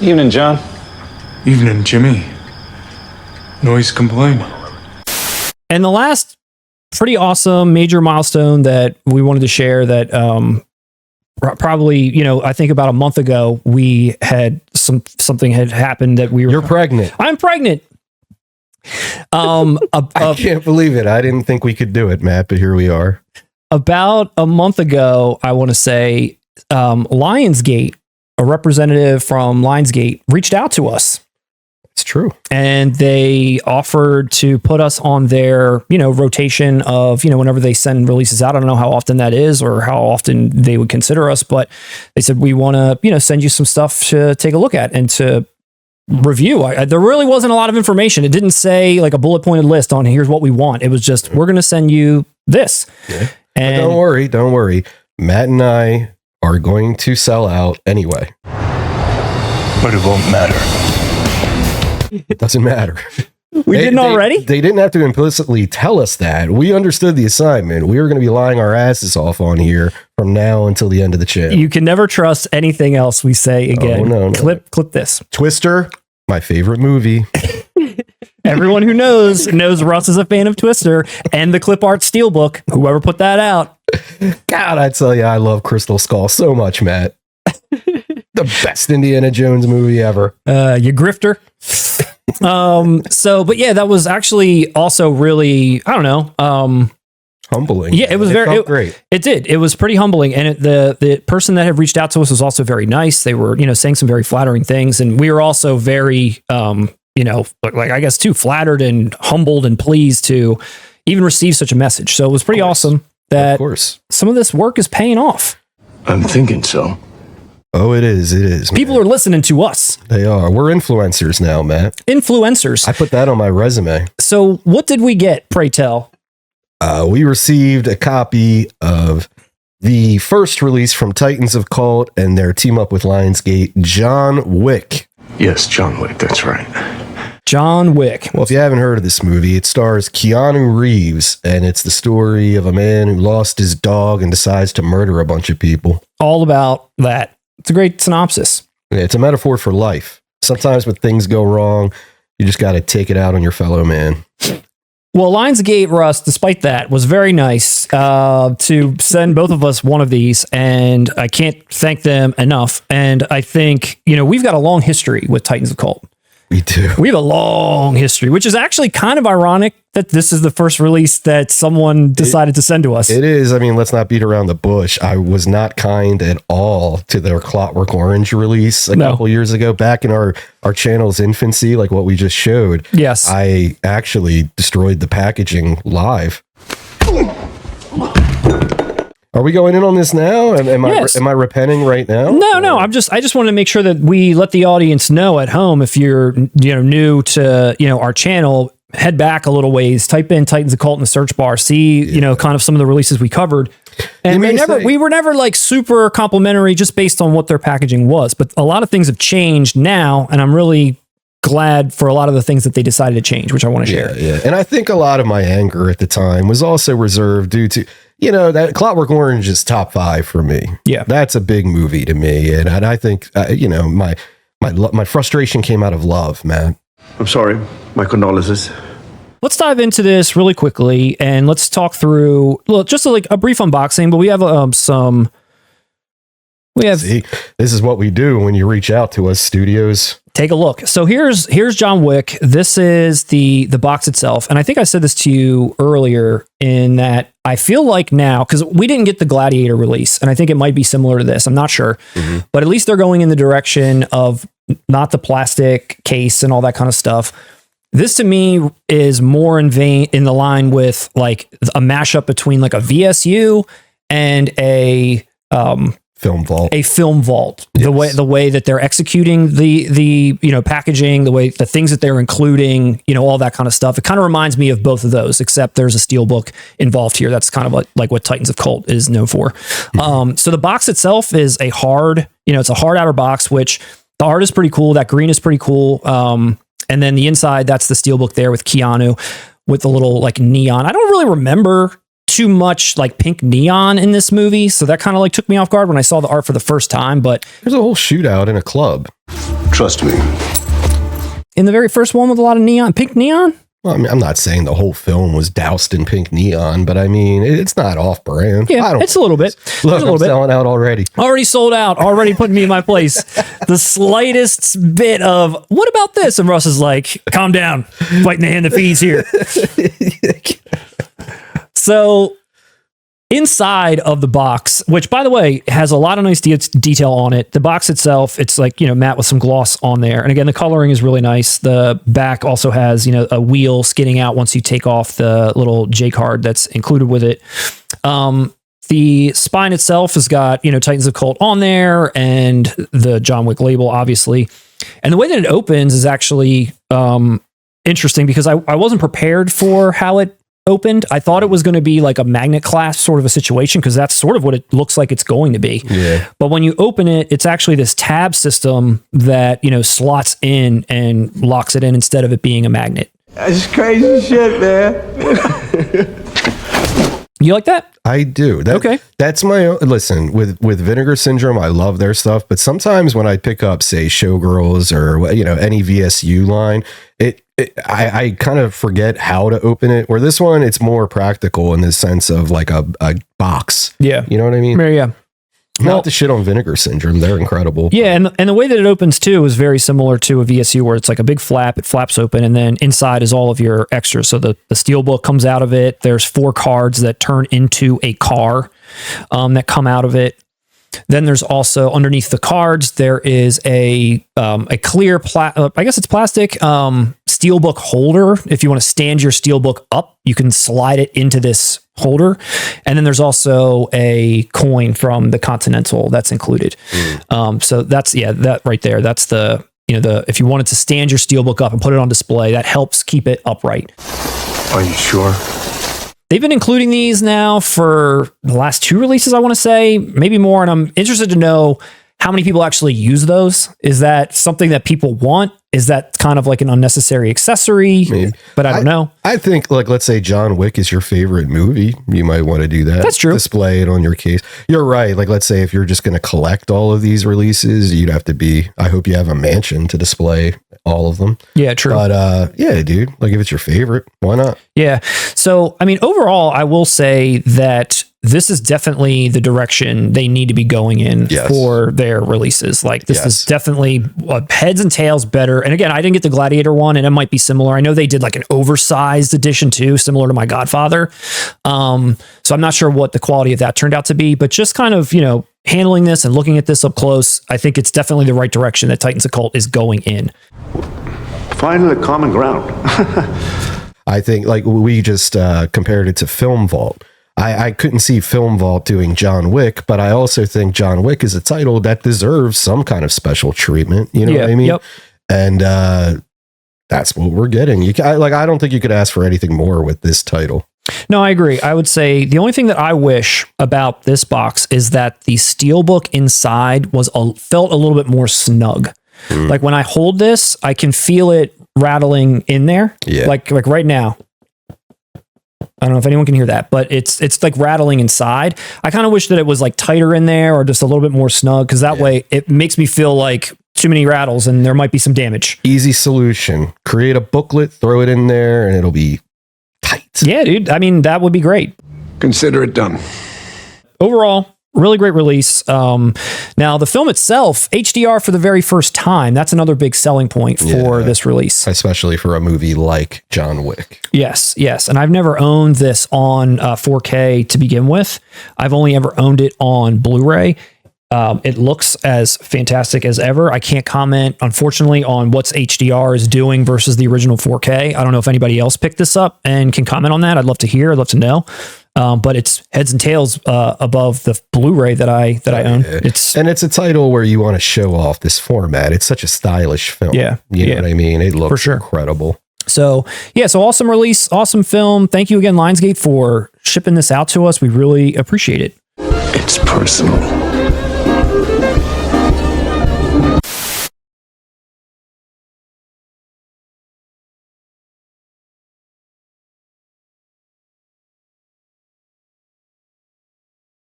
Evening, John. Evening, Jimmy. Noise complaint. And the last pretty awesome major milestone that we wanted to share that probably, I think about a month ago, we had something had happened that we were... You're pregnant. I'm pregnant. I can't believe it. I didn't think we could do it, Matt, but here we are. About a month ago, I want to say, Lionsgate, a representative from Lionsgate, reached out to us. It's true. And they offered to put us on their, rotation of, whenever they send releases out. I don't know how often that is or how often they would consider us, but they said, we want to, send you some stuff to take a look at and to review. There really wasn't a lot of information. It didn't say like a bullet pointed list on here's what we want. It was just, we're going to send you this. Yeah. And don't worry. Matt and I are going to sell out anyway. But it won't matter. It doesn't matter. We didn't already? They didn't have to implicitly tell us that. We understood the assignment. We were going to be lying our asses off on here from now until the end of the channel. You can never trust anything else we say again. Oh, no. Clip this. Twister, my favorite movie. Everyone who knows Russ is a fan of Twister and the clip art steelbook. Whoever put that out. God, I tell you, I love Crystal Skull so much, Matt. The best Indiana Jones movie ever. You grifter. But yeah, that was actually also really, I don't know. Humbling. Yeah, it was very great. It did. It was pretty humbling. And the person that had reached out to us was also very nice. They were, saying some very flattering things. And we were also very, I guess too flattered and humbled and pleased to even receive such a message. So it was pretty awesome that some of this work is paying off. I'm thinking so. Oh, it is. People are listening to us. They are. We're influencers now, Matt. Influencers. I put that on my resume. So what did we get, pray tell? We received a copy of the first release from Titans of Cult and their team up with Lionsgate, John Wick. Yes, John Wick, that's right. John Wick. Well, if you haven't heard of this movie, it stars Keanu Reeves, and it's the story of a man who lost his dog and decides to murder a bunch of people. All about that. It's a great synopsis. Yeah, it's a metaphor for life. Sometimes when things go wrong, you just got to take it out on your fellow man. Well, Lionsgate, Russ, despite that, was very nice to send both of us one of these, and I can't thank them enough. And I think, we've got a long history with Titans of Cult. We do. We have a long history, which is actually kind of ironic that this is the first release that someone decided to send to us. It is. I mean, let's not beat around the bush. I was not kind at all to their Clockwork Orange release a couple years ago, back in our channel's infancy, like what we just showed. Yes. I actually destroyed the packaging live. Are we going in on this now? Am I repenting right now? No. I just want to make sure that we let the audience know at home, if you're new to our channel, head back a little ways, type in Titans of Cult in the search bar, see kind of some of the releases we covered. And we were never like super complimentary just based on what their packaging was, but a lot of things have changed now, and I'm really glad for a lot of the things that they decided to change, which I want to share. Yeah. And I think a lot of my anger at the time was also reserved due to that Clockwork Orange is top 5 for me. Yeah. That's a big movie to me. And I think, my frustration came out of love, man. I'm sorry. My condolences. Let's dive into this really quickly and let's talk through just like a brief unboxing, but we have See, this is what we do when you reach out to us, studios. Take a look. So here's John Wick. This is the box itself. And I think I said this to you earlier in that I feel like now, because we didn't get the Gladiator release, and I think it might be similar to this. I'm not sure. Mm-hmm. But at least they're going in the direction of not the plastic case and all that kind of stuff. This to me is more in the line with like a mashup between like a VSU and a film vault. A film vault. Yes. The way that they're executing the packaging, the way the things that they're including, all that kind of stuff. It kind of reminds me of both of those, except there's a steelbook involved here. That's kind of like what Titans of Cult is known for. Mm-hmm. So the box itself is a hard, it's a hard outer box, which the art is pretty cool. That green is pretty cool. And then the inside, that's the steelbook there with Keanu with the little like neon. I don't really remember too much like pink neon in this movie, so that kind of like took me off guard when I saw the art for the first time. But there's a whole shootout in a club. Trust me. In the very first one with a lot of neon, pink neon? Well, I mean, I'm not saying the whole film was doused in pink neon, but I mean, it's not off-brand. Yeah, it's a little bit. Look, I'm selling out already. Already sold out. Already putting me in my place. The slightest bit of, what about this? And Russ is like, calm down. Fighting the hand that feeds here. So inside of the box, which by the way, has a lot of nice detail on it. The box itself, it's like, matte with some gloss on there. And again, the coloring is really nice. The back also has, a wheel skidding out once you take off the little J card that's included with it. The spine itself has got, Titans of Cult on there and the John Wick label, obviously. And the way that it opens is actually interesting because I wasn't prepared for how it opened. I thought it was going to be like a magnet clasp sort of a situation because that's sort of what it looks like it's going to be. Yeah. But when you open it, it's actually this tab system that, slots in and locks it in instead of it being a magnet. That's crazy shit, man. You like that? I do. Okay. That's my own. Listen, with Vinegar Syndrome, I love their stuff, but sometimes when I pick up, say, Showgirls or any VSU line, I kind of forget how to open it. Where this one, it's more practical in the sense of like a box. Yeah. You know what I mean? Yeah. Not the shit on Vinegar Syndrome. They're incredible. Yeah, and the way that it opens too is very similar to a VSU where it's like a big flap, it flaps open, and then inside is all of your extras. So the steelbook comes out of it. There's 4 cards that turn into a car that come out of it. Then there's also underneath the cards, there is a clear, I guess it's plastic, steelbook holder. If you want to stand your steelbook up, you can slide it into this holder. And then there's also a coin from the Continental that's included. So that's, that right there. That's the, if you wanted to stand your steelbook up and put it on display, that helps keep it upright. Are you sure? They've been including these now for the last 2 releases, I want to say, maybe more. And I'm interested to know how many people actually use those. Is that something that people want? Is that kind of like an unnecessary accessory? Maybe. But I don't know. I think, like, let's say John Wick is your favorite movie. You might want to do that. That's true. Display it on your case. You're right. Like, let's say if you're just going to collect all of these releases, you'd have to be, I hope you have a mansion to display all of them. Yeah, true. But yeah, dude, like if it's your favorite, why not? Yeah. So, I mean, overall, I will say that this is definitely the direction they need to be going in for their releases. Like this is definitely heads and tails better. And again, I didn't get the Gladiator one and it might be similar. I know they did like an oversized edition too, similar to my Godfather. So I'm not sure what the quality of that turned out to be, but just kind of, handling this and looking at this up close, I think it's definitely the right direction that Titans of Cult is going in. Finding a common ground. I think like we just compared it to Film Vault. I couldn't see Film Vault doing John Wick, but I also think John Wick is a title that deserves some kind of special treatment. You know what I mean? Yep. And that's what we're getting. I don't think you could ask for anything more with this title. No, I agree. I would say the only thing that I wish about this box is that the steelbook inside felt a little bit more snug. Like when I hold this, I can feel it rattling in there. Yeah. Like right now. I don't know if anyone can hear that, but it's like rattling inside. I kind of wish that it was like tighter in there or just a little bit more snug because that way it makes me feel like too many rattles and there might be some damage. Easy solution. Create a booklet, throw it in there, and it'll be tight. Yeah, dude. I mean, that would be great. Consider it done. Overall, really great release. Now, the film itself, HDR for the very first time. That's another big selling point for this release. Especially for a movie like John Wick. Yes. And I've never owned this on 4K to begin with. I've only ever owned it on Blu-ray. It looks as fantastic as ever. I can't comment, unfortunately, on what's HDR is doing versus the original 4K. I don't know if anybody else picked this up and can comment on that. I'd love to hear. I'd love to know. But it's heads and tails above the Blu-ray that I own. It's a title where you want to show off this format. It's such a stylish film. You know what I mean? It looks incredible. So awesome release, awesome film. Thank you again, Lionsgate, for shipping this out to us. We really appreciate it. It's personal.